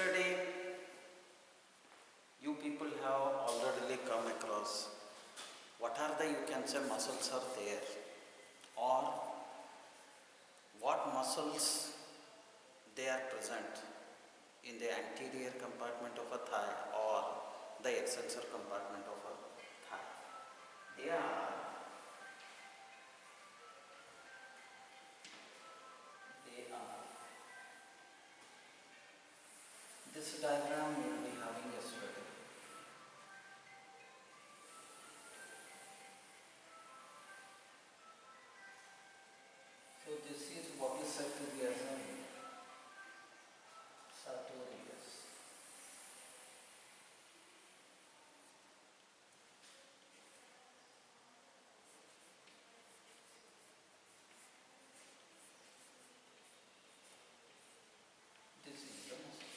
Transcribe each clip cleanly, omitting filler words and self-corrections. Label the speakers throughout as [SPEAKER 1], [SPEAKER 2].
[SPEAKER 1] Yesterday, you people have already come across what are the, you can say, muscles are there, or what muscles they are present in the anterior compartment of a thigh or the extensor compartment of a thigh. They are this diagram we will be having yesterday. So this is what is said to be as a sartorius. This is the muscle.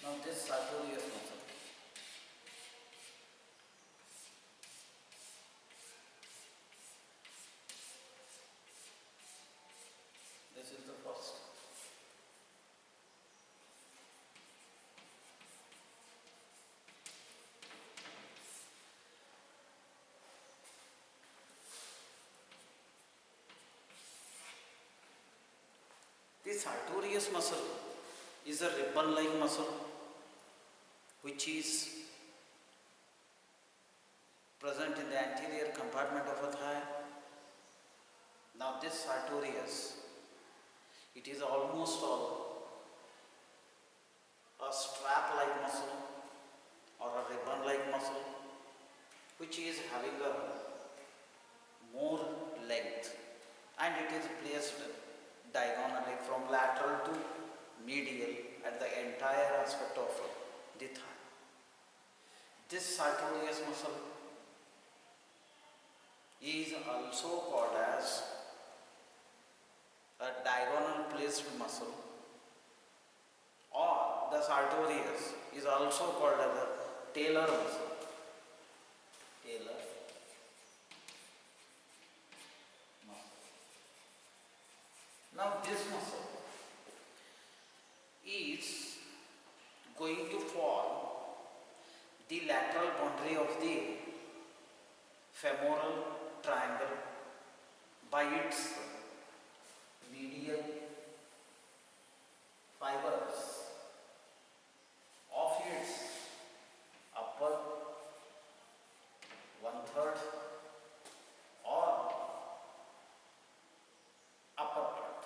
[SPEAKER 1] Now this sartorius muscle, this is the first. This sartorius muscle is a ribbon-like muscle which is present in the anterior compartment of a thigh. Now this sartorius, it is almost all a strap-like muscle or a ribbon-like muscle which is having a more length, and it is placed diagonally from lateral to medial at the entire aspect of the thigh. This sartorius muscle is also called as a diagonal placed muscle, or the sartorius is also called as a talar muscle. Talar muscle. Now this muscle is going to form the lateral boundary of the femoral triangle by its medial fibers of its upper one-third or upper part.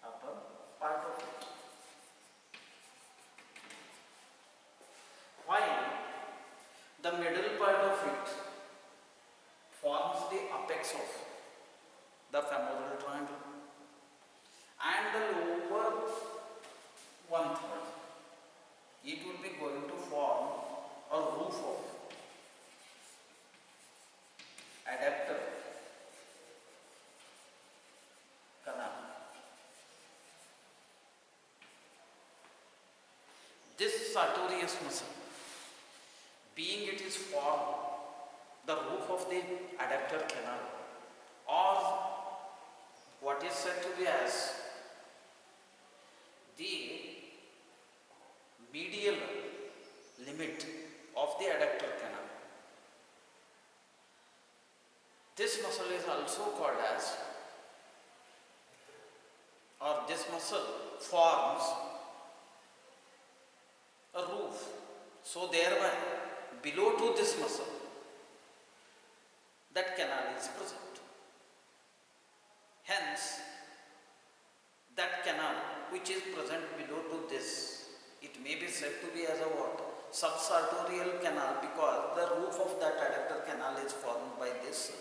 [SPEAKER 1] Upper part of it. While the middle part of it forms the apex of the femoral triangle, and the lower one-third, it will be going to form a roof of adductor canal. This sartorius muscle, being it is formed the roof of the adductor canal, or what is said to be as the medial limit of the adductor canal. This muscle is also called as, or this muscle forms a roof. So thereby below to this muscle, that canal is present. Hence, that canal which is present below to this, it may be said to be as a what? Subsartorial canal, because the roof of that adductor canal is formed by this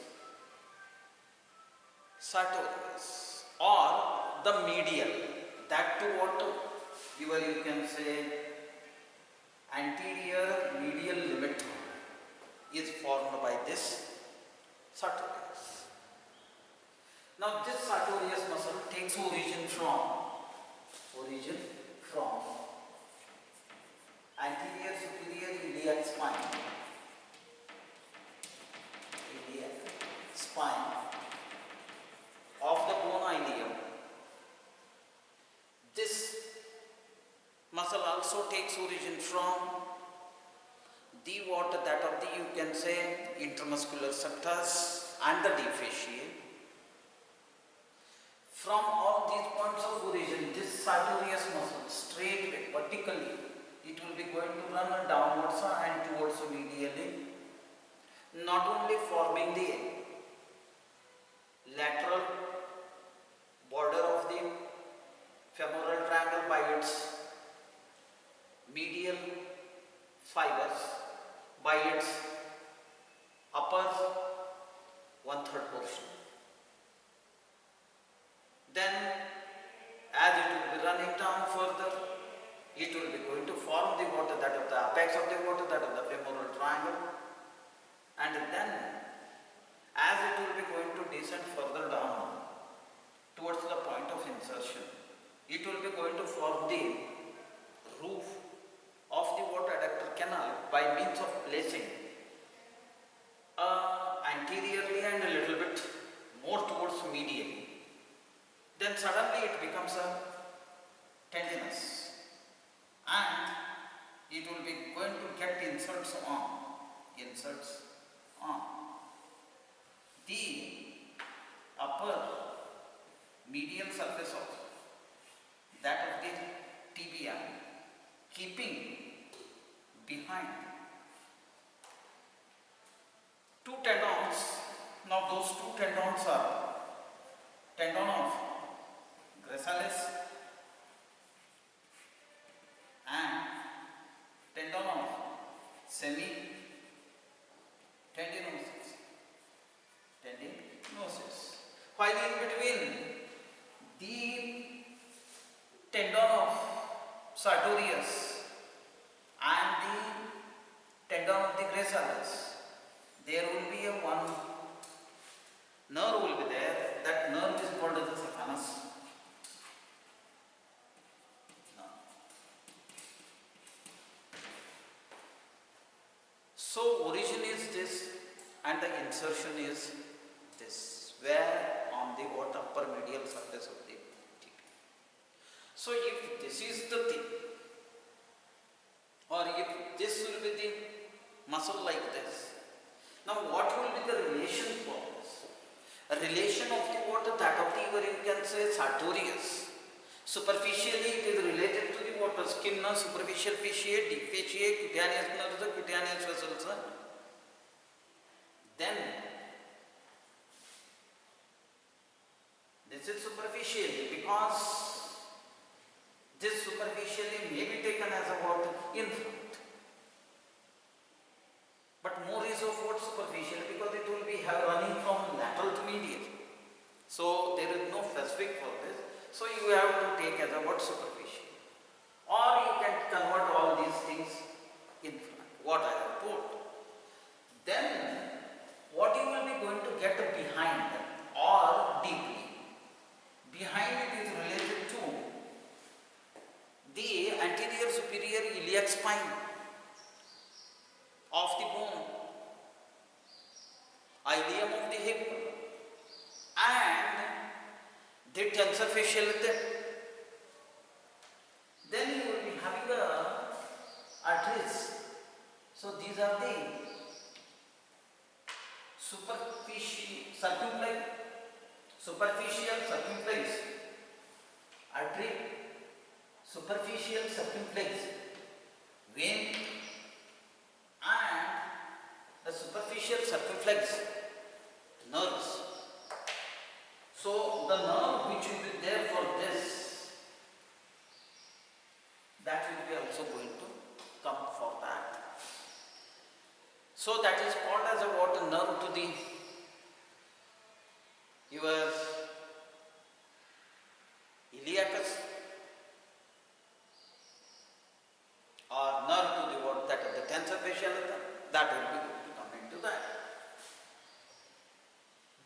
[SPEAKER 1] sartorius, or the medial, that to what? You can say anterior medial limit is formed by this sartorius. Now this sartorius muscle takes origin from anterior superior iliac spine of the bone ilium also takes origin from the water that of the, you can say, intramuscular septus and the deep fasciae. From all these points of origin, this sartorius muscle straightway, vertically, it will be going to run downwards and towards medially, not only forming the lateral border of the femoral triangle by its medial fibers, by its upper 1/3 portion. Then as it will be running down further, it will be going to form the water that of the apex of the water, that of the femoral triangle, and then as it will be going to descend further down towards the point of insertion, it will be going to form the roof of the water adductor canal by means of placing anteriorly and a little bit more towards medially. Then suddenly it becomes a tendinous and it will be going to get inserts on the upper medial surface of that of the tibia, keeping behind two tendons. Now those two tendons are tendon of gracilis and tendon of semi-tendinosus. While in between the tendon of sartorius and the tendon of the gracilis, there will be a one nerve will be there. That nerve is called as the saphenous nerve. So origin is this and the insertion is this, where on the what upper medial surface of the tibia. So if this is the thing, or if this will be the muscle like this, now what will be the relation for this? A relation of the water that of the, where you can say, sartorius. Superficially it is related to the water skin, superficial fasciae, deep fasciae, cutaneous nerves, cutaneous vessels. Then this is superficially, because this superficially may be taken as a what? Infant. But more is of what? Superficial, because it will be running from lateral to medial. So there is no specific for this. So you have to take as a what? Superficial. Or you can convert all these things in front, what I have told. Then what you will be going to get behind or deeply. Behind it is related to the anterior superior iliac spine of the bone, ilium of the hip, and the tensor fascial length. Then you will be having the arteries. So these are the superficial circumflex artery, superficial circumflex vein, and the superficial circumflex nerves. So the nerve which will be there for this, that will be also going to come for that. So that is called as a what? Nerve to the your iliacus, or nerve to the what? That of the tensor fascial, that will be going to come into that.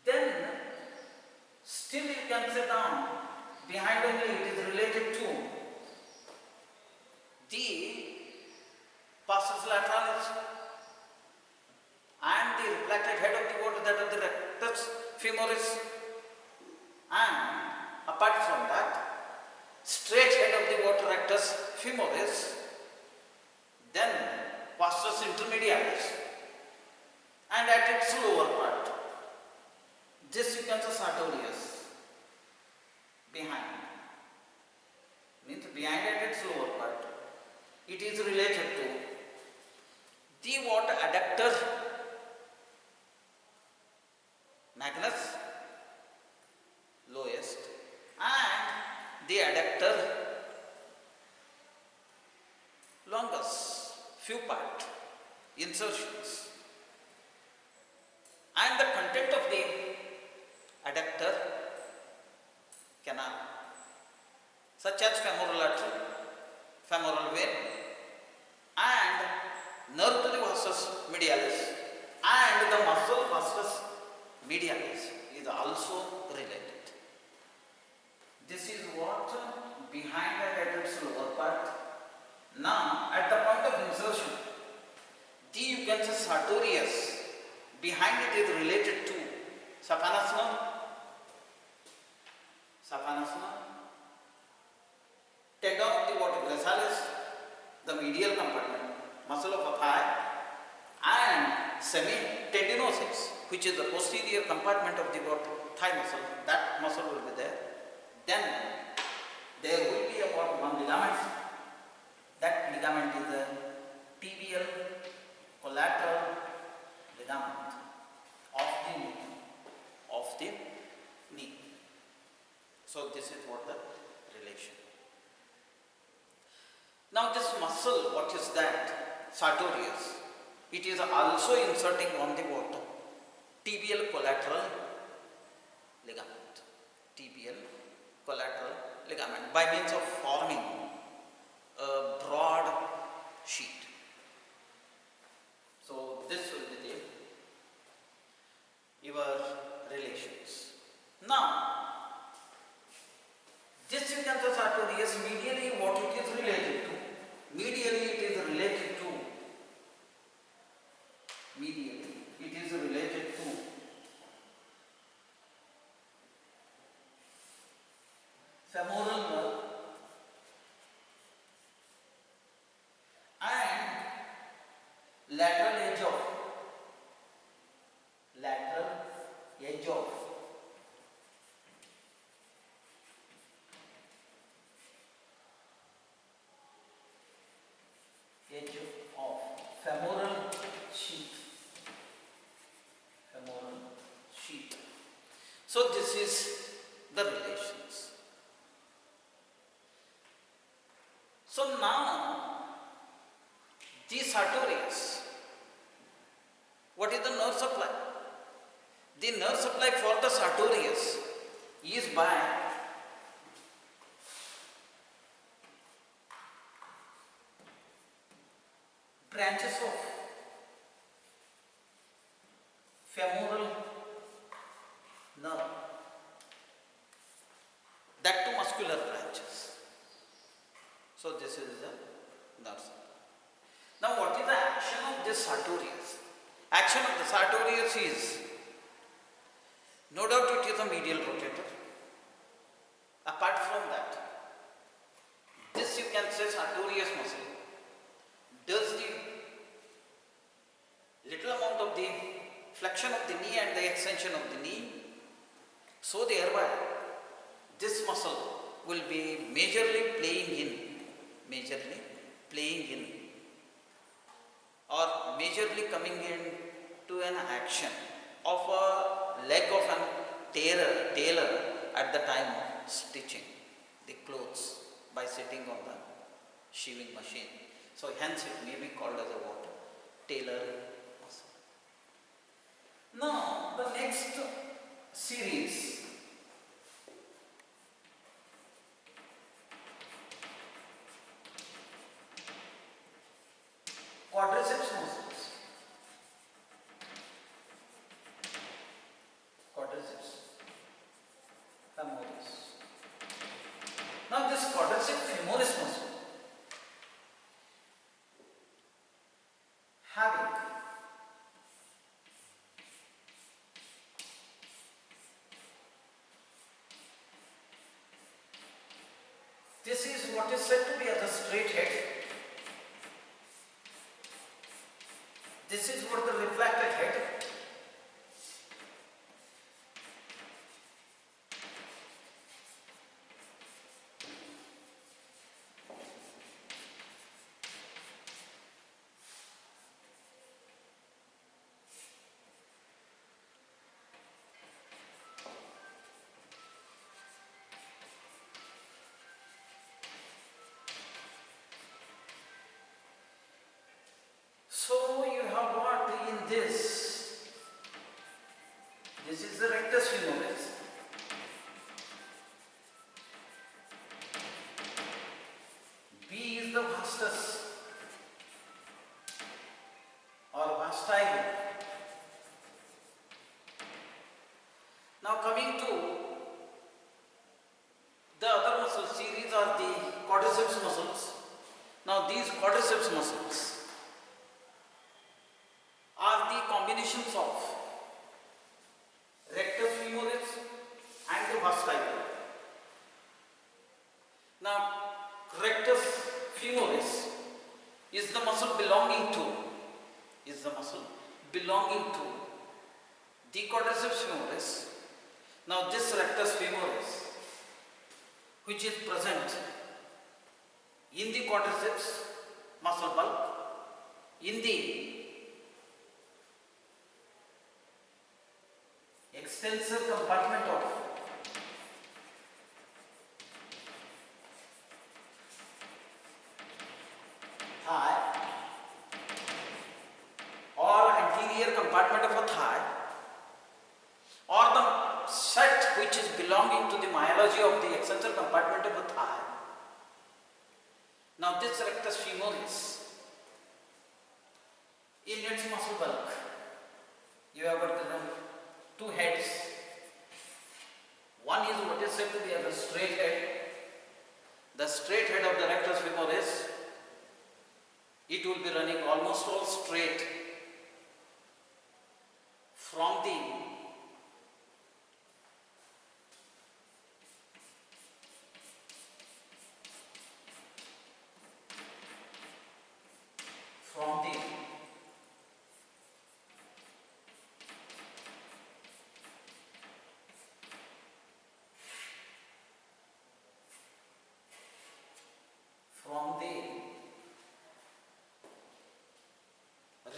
[SPEAKER 1] Then still you can sit down, behind only it is related to the pars lateralis and the reflected head of the water, that of the rectus femoris, and apart from that, straight head of the water rectus femoris, then vastus intermedialis, and at its lower part, this you can say sartorius, behind, means behind at its lower part, it is related to the what adductor magnus, lowest, and the adductor longus, few part, insertions, and the content of the adductor canal, such as femoral artery, femoral vein, and nerve to the vastus medialis, and the muscle vastus medialis is also related. This is what behind and at its lower part. Now, at the point of insertion, the you can say sartorius, behind it is related to saphenous nerve, tendon of the what gracilis, the medial compartment, muscle of the thigh, and semitendinosus, which is the posterior compartment of the what thigh muscle. That muscle will be there. Then there will be about one ligament. That ligament is the tibial collateral ligament of the knee. So this is what the relation. Now this muscle, what is that? Sartorius. It is also inserting on the what? Tibial collateral ligament. Tibial collateral ligament by means of forming a broad sheet. So this will be your relations. Now this you can say sartorius, medially what it is related to? Medially it is related to femoral nerve and lateral edge of femoral sheath. So this is the relations. So now the sartorius, what is the nerve supply? The nerve supply for the sartorius is by branches of femoral nerve, that to muscular branches. So this is the nerve supply. Now what is the action of this sartorius? Action of the sartorius is, no doubt it is a medial rotator. Apart from that, this you can say sartorius muscle does the little amount of the flexion of the knee and the extension of the knee. So thereby this muscle will be majorly playing in or majorly coming in to an action of a leg of an tailor at the time of stitching the clothes by sitting on the sheaving machine. So hence it may be called as a what? Tailor muscle. Now the next series quadriceps muscles. Quadriceps femoris. Now this quadriceps femoris muscle having this is what is said to be as a straight head This is what the reflected head. So you have what in this? This is the rectus femoris. B is the vastus or vastae. Now coming to the other muscle series are the quadriceps muscles. Now these quadriceps muscles are the combinations of rectus femoris and the vastae. Now rectus femoris is the muscle belonging to the quadriceps femoris. Now this rectus femoris, which is present in the quadriceps muscle bulk, in the extensor compartment of thigh or anterior compartment of a thigh, or the set which is belonging to the myology of the extensor compartment of a thigh. Now this rectus femoris, in its muscle bulk, you have got the two heads. One is what is said to be the straight head. The straight head of the rectus femoris, it will be running almost all straight from the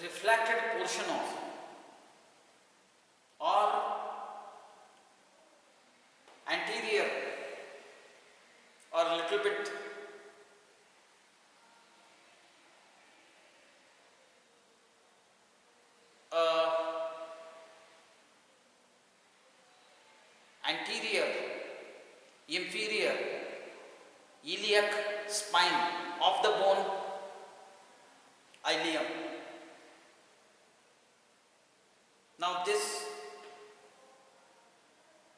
[SPEAKER 1] reflected portion of or anterior or a little bit anterior inferior iliac spine of the bone ilium. Now this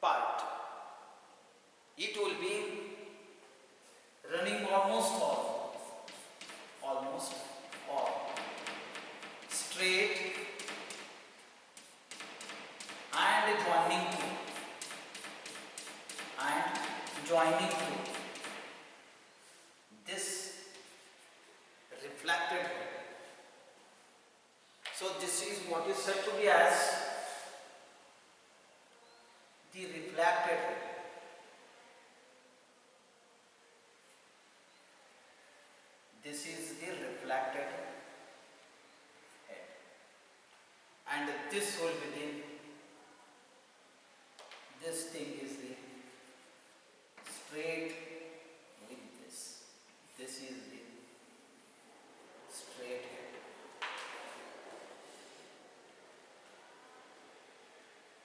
[SPEAKER 1] part, it will be running almost all straight and joining to this reflected head. So this is what is said to be as the reflected head. This is the reflected head, and this will be this thing is the straight with this. This is the straight head.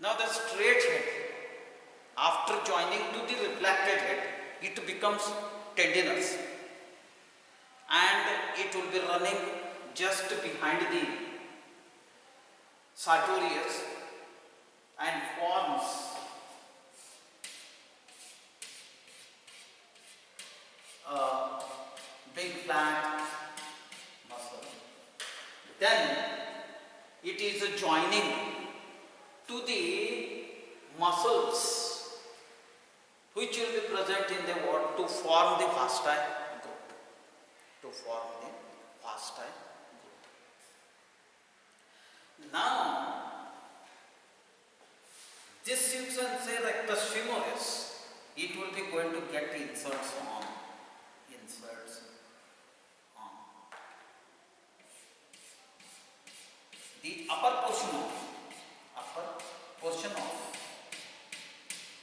[SPEAKER 1] Now the straight head, after joining to the reflected head, it becomes tendinous and it will be running just behind the sartorius and forms a big flat muscle. Then it is joining to the muscles which will be present in the what to form the vastae group. To form the vastae group. Now, this you can say rectus femoris, it will be going to get inserts on. The upper portion of,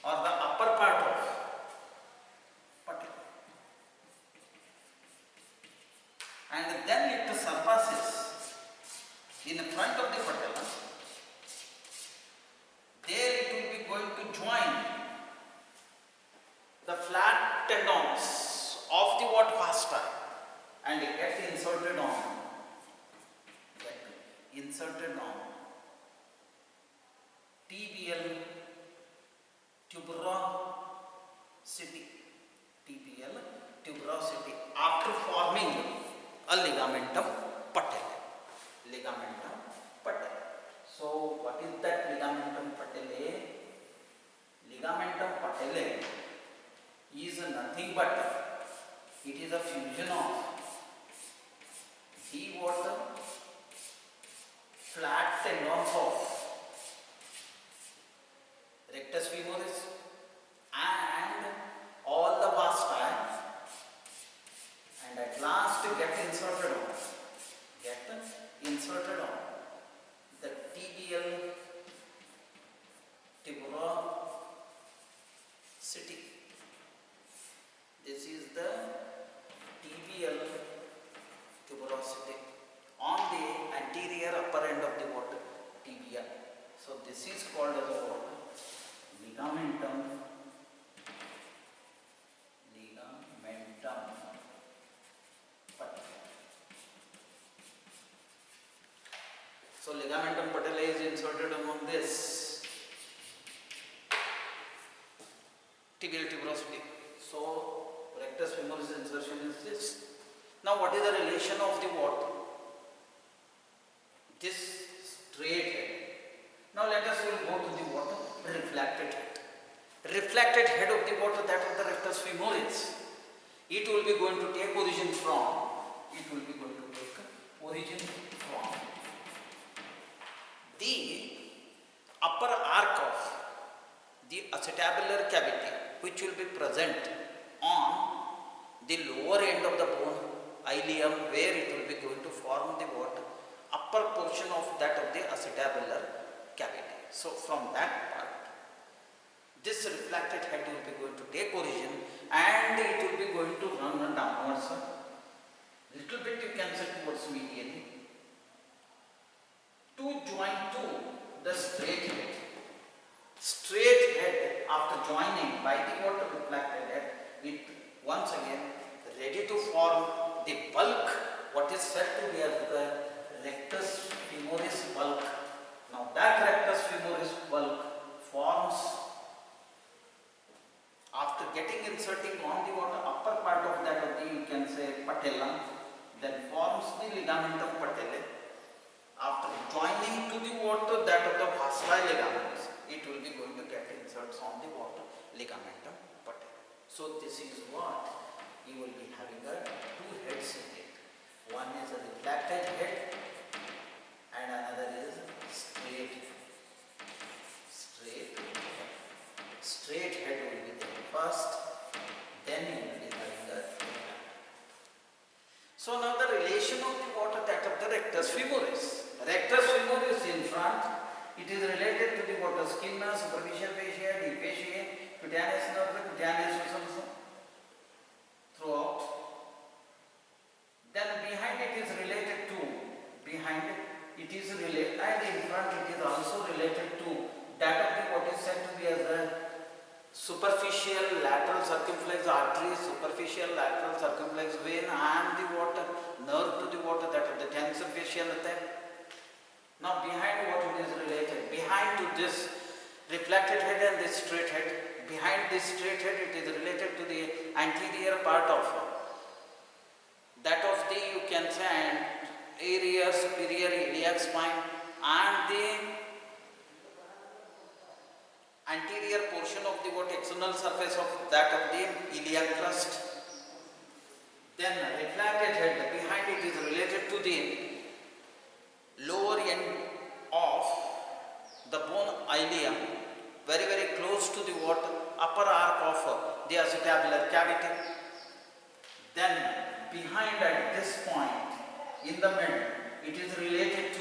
[SPEAKER 1] or the upper part of patella, and then it surpasses in front of the patella. There it will be going to join the flat tendons of the what fascia and get inserted on tibial tuberosity, after forming a ligamentum patellae. So what is that ligamentum patellae? Ligamentum patellae is nothing but it is a fusion of the water flat tendons of rectus femoris and all the fascia, and at last get inserted on the tibial tuberosity. This is the tibial tuberosity on the anterior upper end of the what? Tibia. So this is called as a what? Ligamentum patellae. So ligamentum patellae is inserted among this tibial tuberosity. So rectus femoris insertion is this. Now what is the relation of the what? This straight head. Now let us will go to the what? Reflected head. Reflected head of the what? That of the rectus femoris. It will be going to take origin from the upper arc of the acetabular cavity, which will be present on the lower end of the bone ilium, where it will be going to form the what? Upper portion of that of the acetabular cavity. So from that part, this reflected head will be going to take origin and it will be going to run downwards. Little bit you can say towards median to join to the straight head. Straight head, after joining by the what? Reflected head, it once again ready to form the bulk, what is said to be as the rectus femoris bulk. Now that rectus femoris bulk forms after getting inserting on the what? Upper part of that of the, you can say, patella, then forms the ligamentum patellae. After joining to the what? That of the fasciae ligaments, it will be going to get inserts on the what? Ligamentum patellae. So this is what you will be having a two heads in it. One is a reflected head and another is straight head. Straight head will be there first, then you will be having the reflected. So now the relation of the what? That of the rectus femoris. Rectus femoris in front, it is related to the what? Skin, superficial fascia, deep fascia, cutaneous nerve, cutaneous also throughout. Then behind it is related to, and in front it is also related to that of the what is said to be as the superficial lateral circumflex artery, superficial lateral circumflex vein, and the what? Nerve to the what? That of the tensor fascial thing. Now behind what it is related? Behind to this reflected head and this straight head. Behind this straight head it is related to the anterior part of that of the, you can say, area superior iliac spine and the anterior portion of the what? External surface of that of the iliac crust. Then reflected head, behind it is related to the lower end of ileum, very very close to the what upper arc of the acetabular cavity. Then behind at this point in the middle, it is related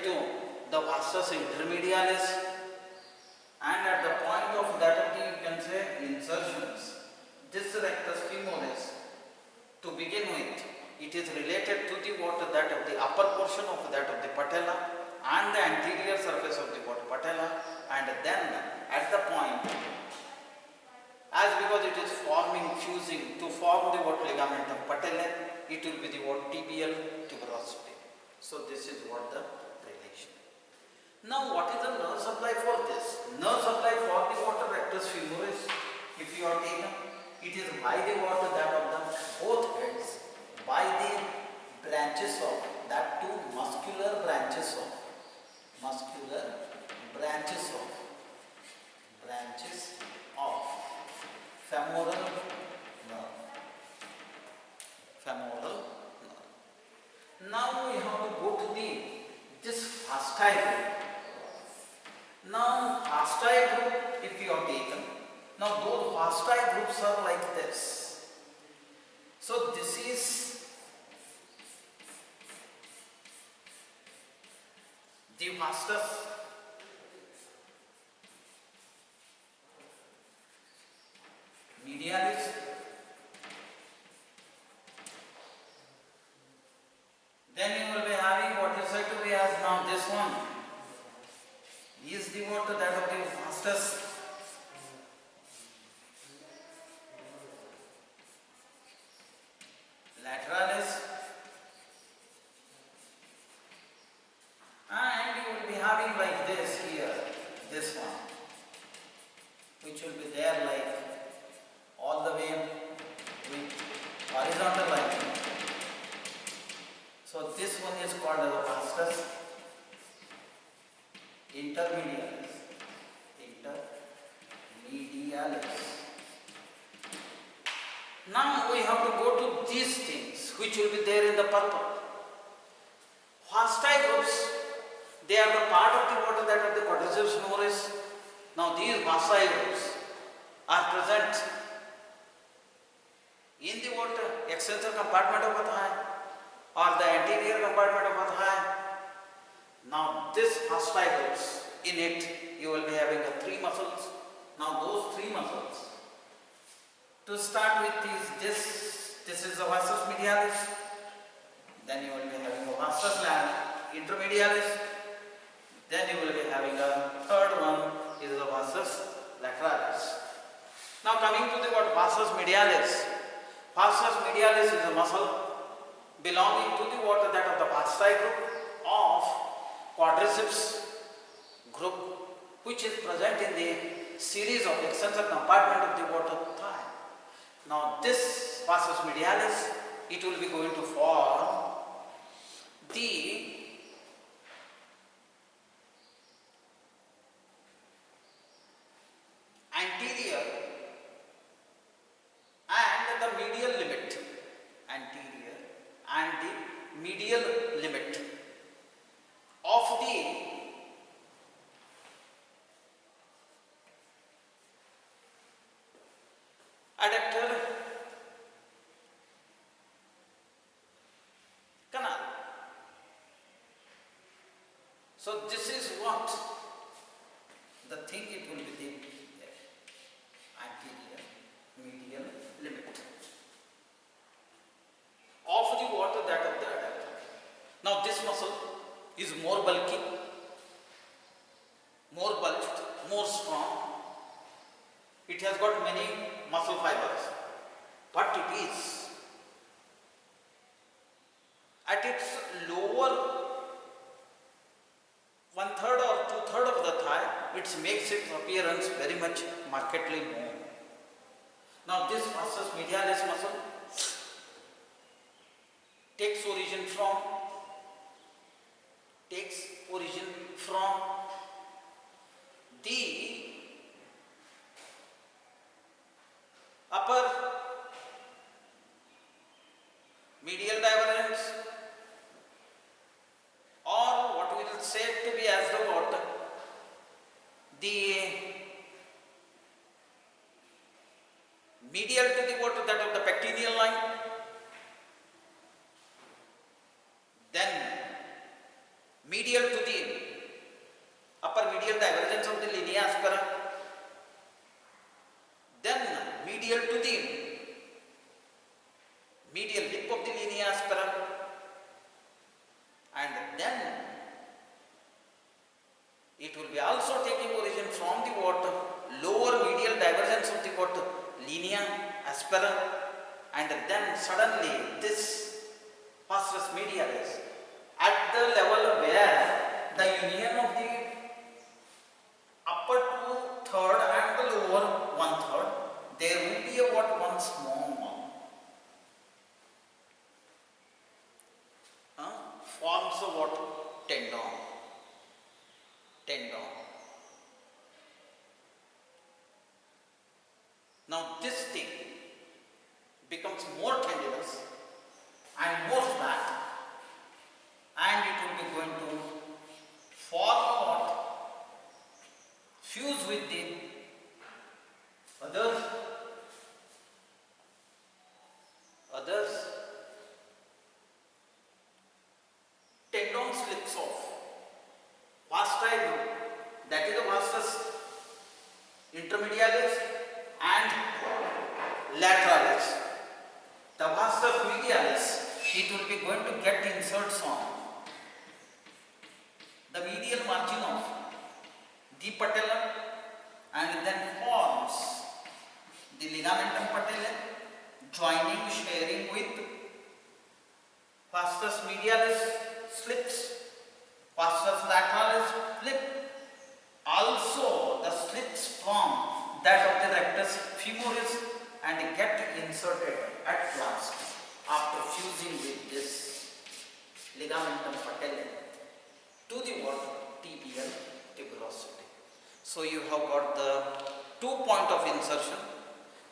[SPEAKER 1] to the vastus intermedialis, and at the point of that of the, you can say, insertions, this rectus femoris, to begin with, it is related to the what that of the upper portion of that of the patella and the anterior surface of the what patella, and then at the point, as because it is fusing to form the what ligamentum patellae, it will be the what tibial tuberosity. So this is what the relation. Now what is the nerve supply for this? Nerve supply for the what rectus femoris, if you are taken, it is by the what that of the both heads, by the branches of that two muscular branches of femoral nerve. Now we have to go to this fasciae group. Now fasciae group, if you are taken, now those fasciae groups are like this. So this is the vastus medialis, then you will be having what is said to be as now this one is the what that of the vastus lateralis, and you will be having like this here, this one, which will be there like all the way with horizontal line. So this one is called as a vastus intermedialis. Now we have to go to these things which will be there in the purple. Fasciae groups, they are the part of the water that of the quadriceps femoris. Now these fasciae groups are present in the water extensor compartment of the thigh or the anterior compartment of the thigh. Now this fasciae groups, in it you will be having three muscles. Now those three muscles, to start with this is the vastus medialis, then you will be having a vastus intermedialis, then you will be having a third one is the vastus lateralis. Now coming to the what vastus medialis. Vastus medialis is a muscle belonging to the what that of the fasciae group of quadriceps group, which is present in the series of extensor compartment of the water thigh. Now this vastus medialis, it will be going to form the anterior and the medial limit, of the adductor canal. So this is what the thing it will be there, anterior medial limit of the water that of the adductor. Now this muscle is more bulky, more bulged, more strong. It has got many muscle fibers, but it is at its lower 1/3 or 2/3 of the thigh, it makes its appearance very much markedly more. Now this vastus medialis muscle takes origin from the upper medial divergence, or what we will say to be as the what It will be also taking origin from the what? Lower medial divergence of the what? Linea aspera, and then suddenly this vastus medialis at the level where the union of the upper two-third and the lower one-third, there will be a what? One small one. Forms of what? Tendon. Tendon. Now this thing becomes more tendinous and more flat, and it will be going to form what? Fuse with the others tendon slips off vasti group, that is the vastus intermedialis and lateralis. The vastus medialis, it will be going to get inserts on the medial margin of the patella and then forms the ligamentum patellae, joining, sharing with vastus medialis slips, vastus lateralis slip. Also the slips form that of the rectus femoris and get inserted at last after fusing with this ligamentum patellae to the what? Tibial tuberosity. So you have got the 2 points of insertion.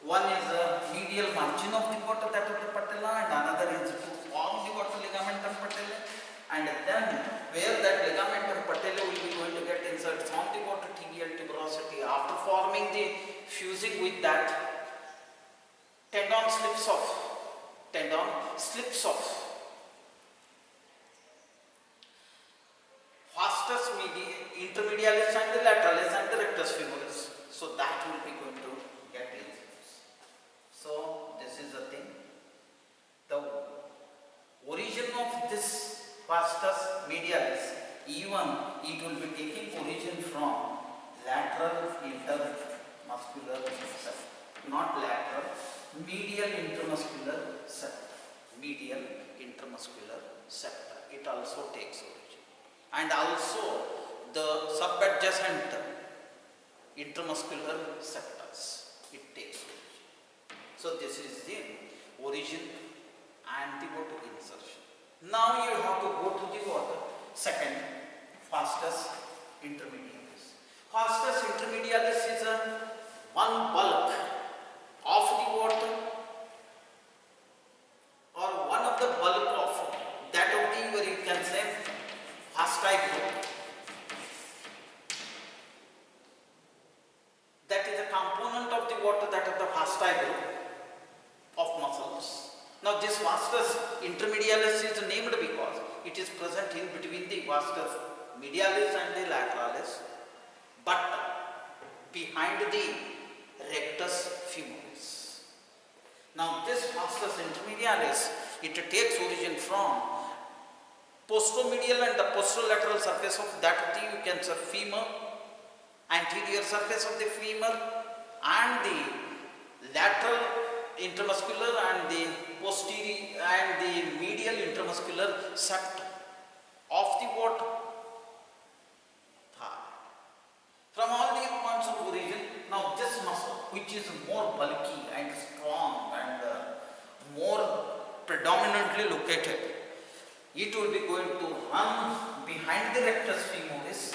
[SPEAKER 1] One is the medial margin of the what? That of the patella, and another is to form the what? Ligamentum patellae, and then where that ligamentum patellae will be going to get inserted from the what? Tibial tuberosity. After forming the fusing with that, tendon slips off. Vastus intermedialis and the lateralis and the rectus femoris. So that will be going to get inserts. So this is the thing. The origin of this vastus medialis, even it will be taking origin from lateral intermuscular septum, not lateral, medial intermuscular septum. Medial intermuscular septum. It also takes origin, and also the subadjacent intermuscular septus. It takes origin. So this is the origin and the what? Insertion. Now you have to go to the what? Second, vastus intermedialis. Vastus intermedialis is a one bulk of the what? Or one of the bulk of that of the, where you can say, vasti group. That is a component of the what? That of the vasti group of muscles. Now this vastus intermedialis is named because it is present in between the vastus medialis and the lateralis, but behind the rectus femoris. Now this vastus intermedialis, it takes origin from posteromedial and the posterolateral surface of that of the, you can say, femur, anterior surface of the femur, and the lateral intermuscular and the posterior and the medial intermuscular septum of the what? Thigh. From all these points of origin, now this muscle, which is more bulky and strong and more predominantly located, it will be going to run behind the rectus femoris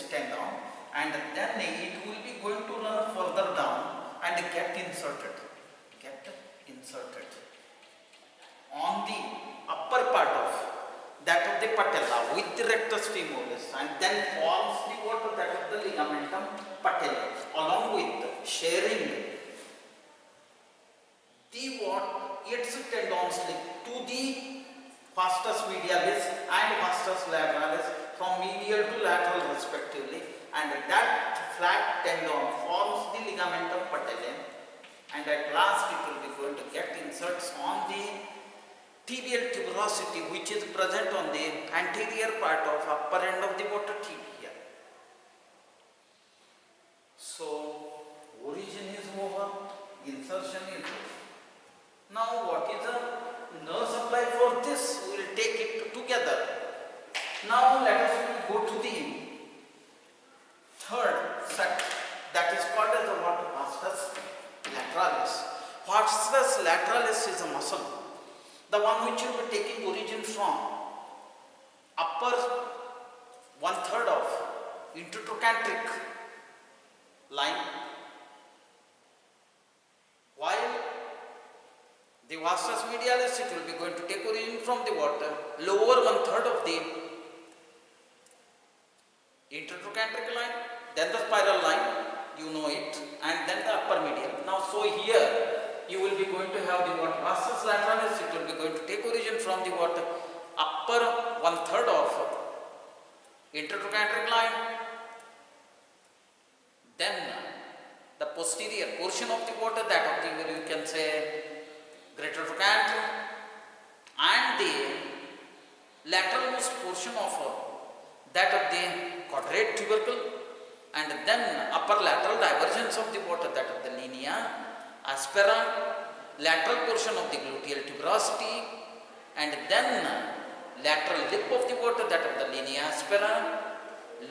[SPEAKER 1] tendon, and then it will be going to run further down and get inserted on the upper part of that of the patella with the rectus femoris, and then forms the what? That of the ligamentum patellae, along with sharing the what? Its tendon slip to the vastus medialis and vastus lateralis from medial to lateral respectively, and that flat tendon forms the ligamentum patellae, and at last it will be going to get inserts on the tibial tuberosity which is present on the anterior part of upper end of the water tibia. So origin is over, insertion is over. Now what is the nerve supply for this? We will take it together. Now let us go to the third set, that is called as the what? Vastus lateralis. Vastus lateralis is a muscle, the one which will be taking origin from upper 1/3 of intertrochanteric line, while the vastus medialis, it will be going to take origin from the water lower 1/3 of the intertrochanteric line, then the spiral line, you know it, and then the upper medial. Now, so here you will be going to have the what? Vastus lateralis, it will be going to take origin from the what? Upper 1/3 of intertrochanteric line, then the posterior portion of the water, that of the, you can say, greater trochanter, and the lateralmost portion of that of the quadrate tubercle, and then upper lateral divergence of the water, that of the linea aspera, lateral portion of the gluteal tuberosity, and then lateral lip of the water, that of the linea aspera,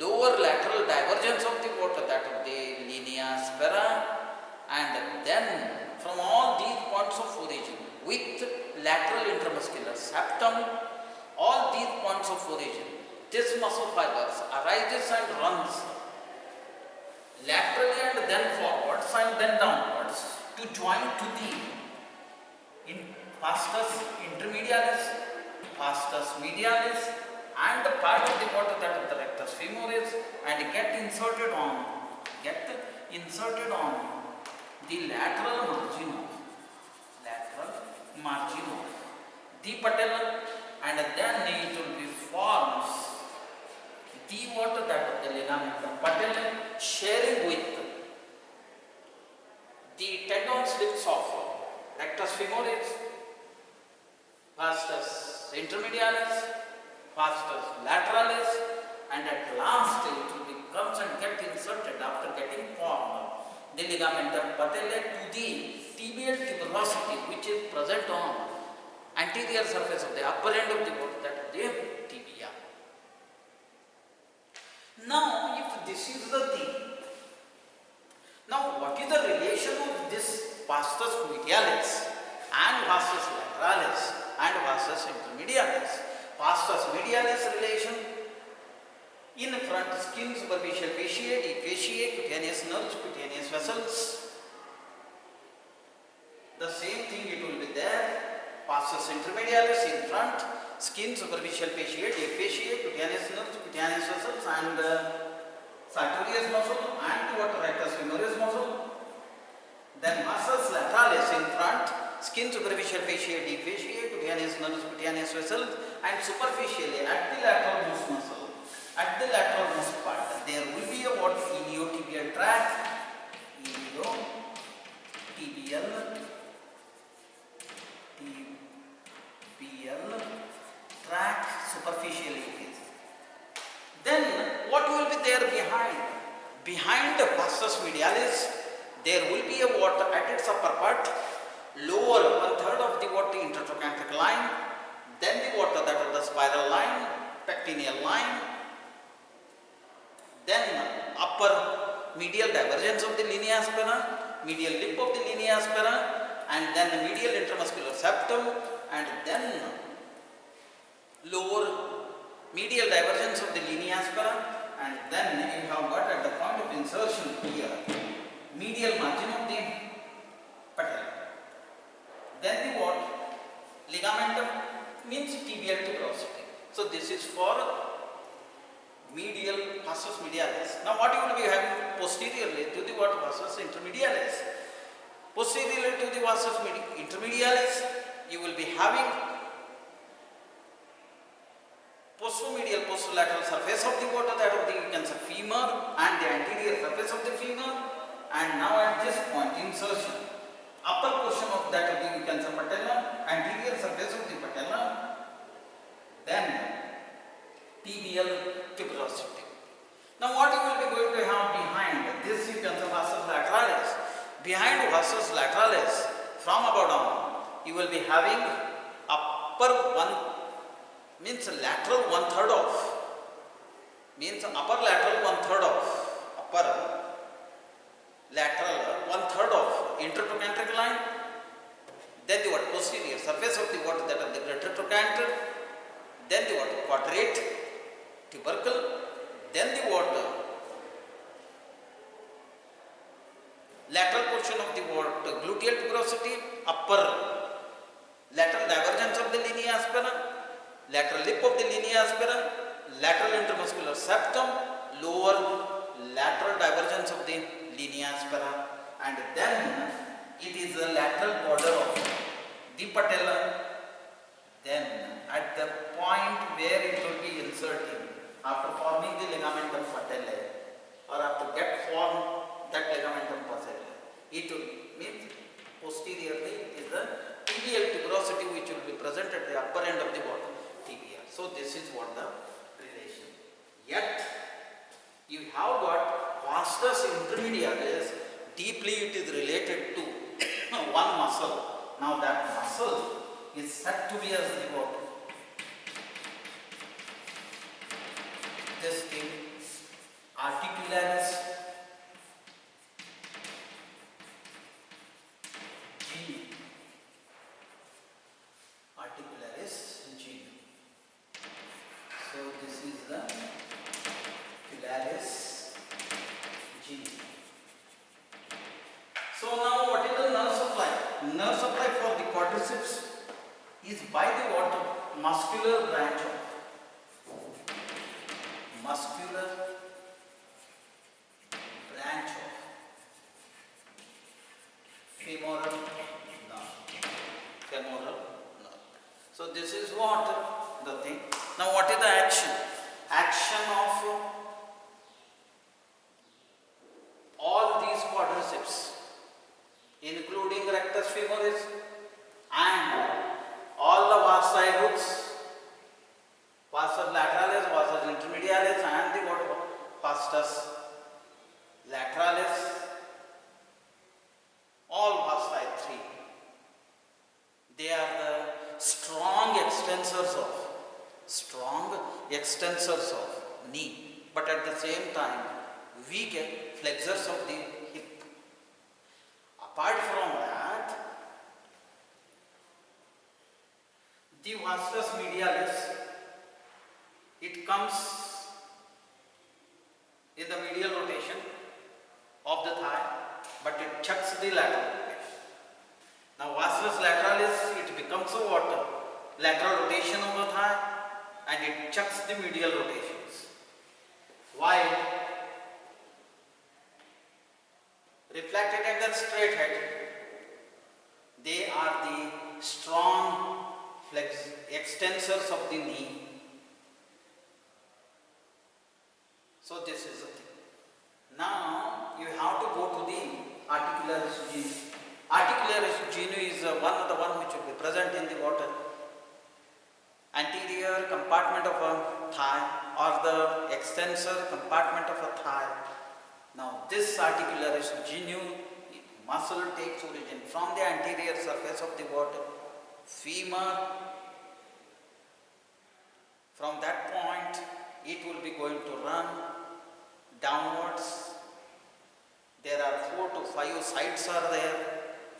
[SPEAKER 1] lower lateral divergence of the water, that of the linea aspera, and then from all these points of origin with lateral intramuscular septum, all these points of origin, this muscle fibers arises and runs laterally and then forwards and then downwards to join to the vastus intermedialis, vastus medialis, and the part of the water, that of the rectus femoris, and get inserted on the lateral margin of the patella, and then it will be forms the water, that of the ligamentum patella, sharing with the tendon slips of rectus femoris, vastus intermedialis, vastus lateralis, and at last it will be comes and get inserted after getting formed the ligamentum patellae to the tibial tuberosity, which is present on anterior surface of the upper end of the water, that of the tibia. Now, if this is the thing, now what is the relation of this vastus medialis and vastus lateralis and vastus intermedialis? Vastus medialis relation: in front, skin, superficial fasciae, deep fasciae, cutaneous nerves, cutaneous vessels. The same thing it will be there. Vastus intermedialis in front, skin, superficial fasciae, deep fasciae, cutaneous nerves, cutaneous vessels, and sartorius muscle, and what? Rectus femoris muscle. Then vastus lateralis in front, skin, superficial fasciae, deep fasciae, cutaneous nerves, cutaneous vessels, and superficially at the lateralmost muscle, at the lateralmost part, there will be a what? Iliotibial tract, iliotibial tract, superficially it is. Then what will be there behind? Behind the vastus medialis, there will be a what? At its upper part, lower 1/3 of the what? Intertrochanteric line, then the water, that of the spiral line, pectineal line, then upper medial divergence of the linea aspera, medial lip of the linea aspera, and then the medial intramuscular septum, and then lower medial divergence of the linea aspera, and then you have got at the point of insertion here medial margin of the patella. Then the what? Ligamentum means tibial tuberosity. So this is for medial vastus medialis. Now what you will be having posteriorly to the what? Vastus intermedialis. Posteriorly to the vastus intermedialis, you will be having posteromedial posterolateral surface of the water, that of the, you can say, femur, and the anterior surface of the femur, and now at this point insertion upper portion of that will be, you can say, patellum, anterior surface of the patellum, then tibial tuberosity. Now what you will be going to have behind this, you can say, vastus lateralis. Behind vastus lateralis, from above down, you will be having upper one, means lateral 1/3 of, means upper lateral 1/3 of, upper lateral 1/3 of intertrochanteric line, then the what, posterior surface of the what, that of the greater trochanter, then the what, quadrate tubercle, then the what, lateral portion of the what, gluteal tuberosity, upper lateral divergence of the linea aspera, lateral lip of the linea aspera, lateral intermuscular septum, lower lateral divergence of the linea aspera, and then it is the lateral border of the patella. Then at the point where it will be inserting, after forming the ligamentum patellae, or after get formed that ligamentum patellae, it will means posteriorly is the tibial tuberosity, which will be present at the upper end of the body, tibia. So this is what the relation. Yet you have got vastus intermedialis, deeply it is related to one muscle. Now that muscle is said to be as the what? This thing, articularis genu. Articularis genu. So this is the articularis genu. So now what is the nerve supply? Nerve supply for the quadriceps is by the what? Muscular branch of femoral nerve. Femoral nerve. So this is what the thing. Now what is the action? Action of all these quadriceps, including rectus femoris and all the vasti hooks, vastus lateralis, vastus intermedialis, and the what, vastus lateralis, all vasti three. They are the strong extensors of knee, but at the same time weak flexors of the hip. Apart from that, the vastus medialis, it comes in the medial rotation of the thigh, but it chucks the lateral rotation. Now vastus lateralis, it becomes a what? Lateral rotation of the thigh, and it chucks the medial rotations. While reflected at the straight head, they are the strong extensors of the knee. So this is the thing. Now you have to go to the articularis genu. Articularis genu is the one which will be present in the water, anterior compartment of a thigh, or the extensor compartment of a thigh. Now this articularis genu muscle takes origin from the anterior surface of the water, femur. From that point it will be going to run downwards. There are 4 to 5 sites are there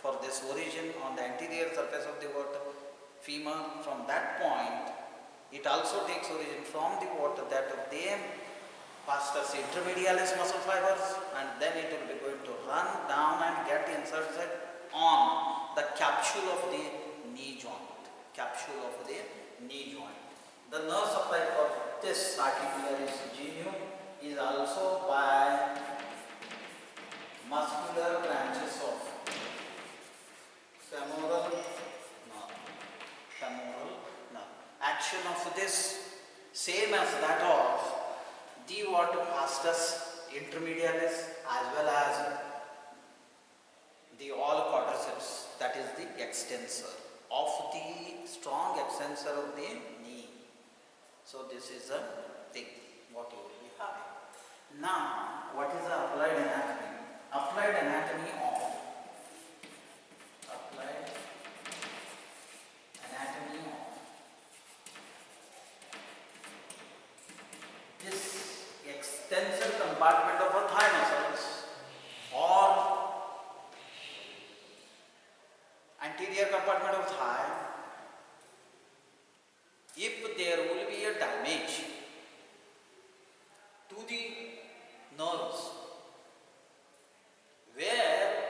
[SPEAKER 1] for this origin on the anterior surface of the water, femur. From that point it also takes origin from the water, that of the vastus intermedialis muscle fibers, and then it will be going to run down and get inserted on the capsule of the knee joint. The nerve supply for this articularis genu is also by muscular branches of femoral nerve. Action of this same as that of the what, vastus intermedialis, as well as the all quadriceps. that is the extensor of the strong extensor of the knee. So this is a thing what you will be having. Now what is the applied anatomy? Applied anatomy of this extensor compartment of a thigh muscles or anterior compartment of thigh. If there will be a damage to the nerves where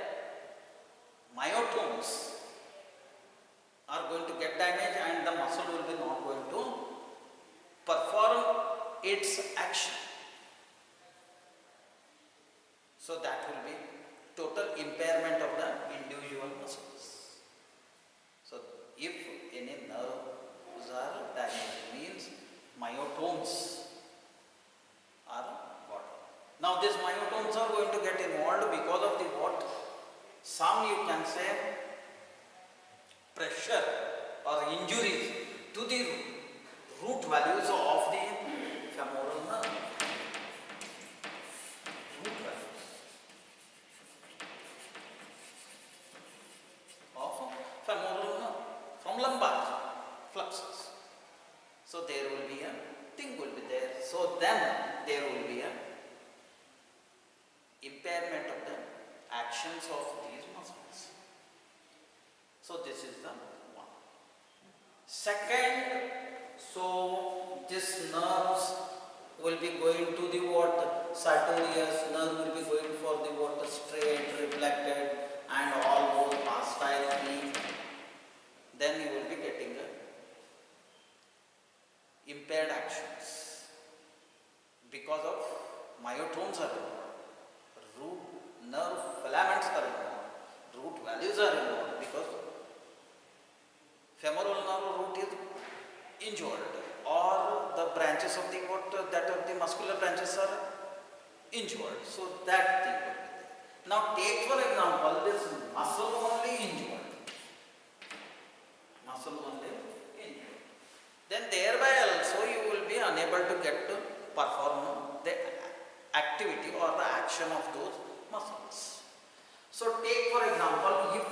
[SPEAKER 1] myotones are going to get damaged and the muscle will be not going to perform its action. So that will be total impairment of the individual muscles. So if any nerves are damaged, means myotones are what? Now these myotones are going to get involved because of the what? Some you can say pressure or injuries to the root values of the femoral nerve. Root values of femoral nerve from lumbar flexus. So there will be a thing will be there. So then there will be a impairment of the actions of these muscles. So this is the one. Second, so this nerves will be going to the what? Sartorius nerve will be going for the what? Straight, reflected and all those pastile being. Then you will be getting impaired actions because of myotones are involved, root nerve filaments are involved, root values are involved because femoral nerve root is injured or the branches of the what that of the muscular branches are injured. So that thing will be there. Now take for example this muscle only injured. Muscle only injured. Then thereby also you will be unable to get to perform the activity or the action of those muscles. So take for example if you